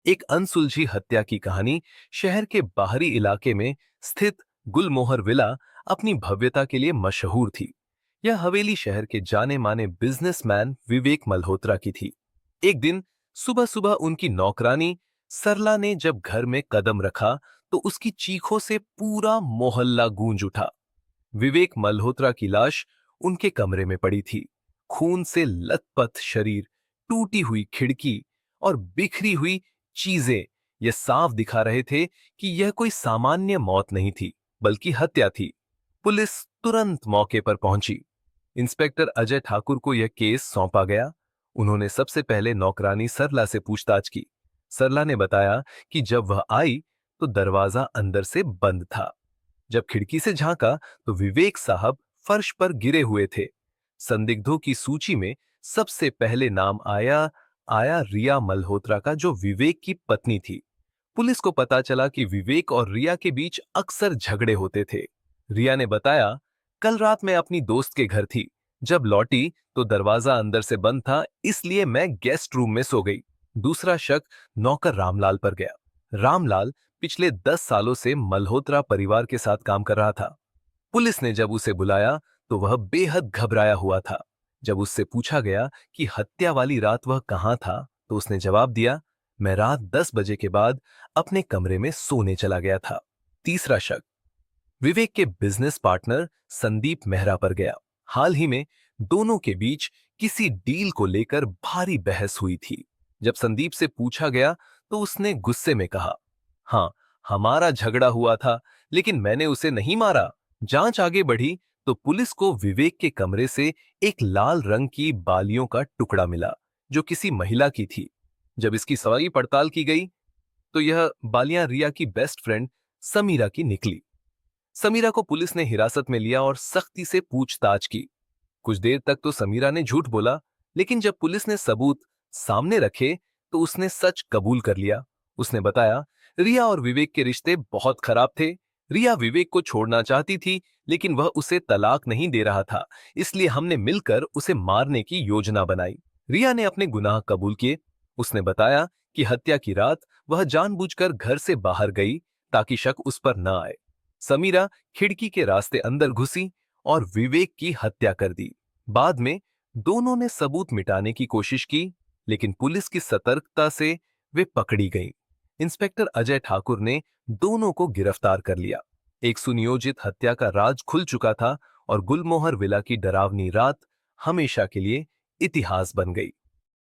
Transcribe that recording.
एक अनसुलझी हत्या की कहानी। शहर के बाहरी इलाके में स्थित गुलमोहर विला अपनी भव्यता के लिए मशहूर थी। यह हवेली शहर के जाने माने बिजनेसमैन विवेक मल्होत्रा की थी। एक दिन सुबह सुबह उनकी नौकरानी सरला ने जब घर में कदम रखा तो उसकी चीखों से पूरा मोहल्ला गूंज उठा। विवेक मल्होत्रा की लाश उनके कमरे में पड़ी थी। खून से लथपथ शरीर, टूटी हुई खिड़की और बिखरी हुई चीजें ये साफ दिखा रहे थे कि यह कोई सामान्य मौत नहीं थी, बल्कि हत्या थी। पुलिस तुरंत मौके पर पहुंची। इंस्पेक्टर अजय ठाकुर को यह केस सौंपा गया। उन्होंने सबसे पहले नौकरानी सरला से पूछताछ की। सरला ने बताया कि जब वह आई तो दरवाजा अंदर से बंद था। जब खिड़की से झांका तो विवेक साहब फर्श पर गिरे हुए थे। संदिग्धों की सूची में सबसे पहले नाम आया आया रिया मल्होत्रा का, जो विवेक की पत्नी थी। पुलिस को पता चला कि विवेक और रिया के बीच अक्सर झगड़े होते थे। रिया ने बताया, कल रात मैं अपनी दोस्त के घर थी। जब लौटी तो दरवाजा अंदर से बंद था, इसलिए मैं गेस्ट रूम में सो गई। दूसरा शक नौकर रामलाल पर गया। रामलाल पिछले 10 सालों से मल्होत्रा परिवार के साथ काम कर रहा था। पुलिस ने जब उसे बुलाया तो वह बेहद घबराया हुआ था। जब उससे पूछा गया कि हत्या वाली रात वह कहां था, तो उसने जवाब दिया, मैं रात 10 बजे के बाद अपने कमरे में सोने चला गया था। तीसरा शक विवेक के बिजनेस पार्टनर संदीप मेहरा पर गया। हाल ही में दोनों के बीच किसी डील को लेकर भारी बहस हुई थी। जब संदीप से पूछा गया तो उसने गुस्से में कहा, हाँ, हमारा झगड़ा हुआ था, लेकिन मैंने उसे नहीं मारा। जांच आगे बढ़ी तो पुलिस को विवेक के कमरे से एक लाल रंग की बालियों का टुकड़ा मिला, जो किसी महिला की थी। जब इसकी सवारी पड़ताल की गई तो यह बालियां रिया की बेस्ट फ्रेंड समीरा की निकली। समीरा को पुलिस ने हिरासत में लिया और सख्ती से पूछताछ की। कुछ देर तक तो समीरा ने झूठ बोला, लेकिन जब पुलिस ने सबूत सामने रखे तो उसने सच कबूल कर लिया। उसने बताया, रिया और विवेक के रिश्ते बहुत खराब थे। रिया विवेक को छोड़ना चाहती थी, लेकिन वह उसे तलाक नहीं दे रहा था, इसलिए हमने मिलकर उसे मारने की योजना बनाई। रिया ने अपने गुनाह कबूल किए। उसने बताया कि हत्या की रात वह जानबूझकर घर से बाहर गई ताकि शक उस पर न आए। समीरा खिड़की के रास्ते अंदर घुसी और विवेक की हत्या कर दी। बाद में दोनों ने सबूत मिटाने की कोशिश की, लेकिन पुलिस की सतर्कता से वे पकड़ी गईं। इंस्पेक्टर अजय ठाकुर ने दोनों को गिरफ्तार कर लिया। एक सुनियोजित हत्या का राज खुल चुका था और गुलमोहर विला की डरावनी रात हमेशा के लिए इतिहास बन गई।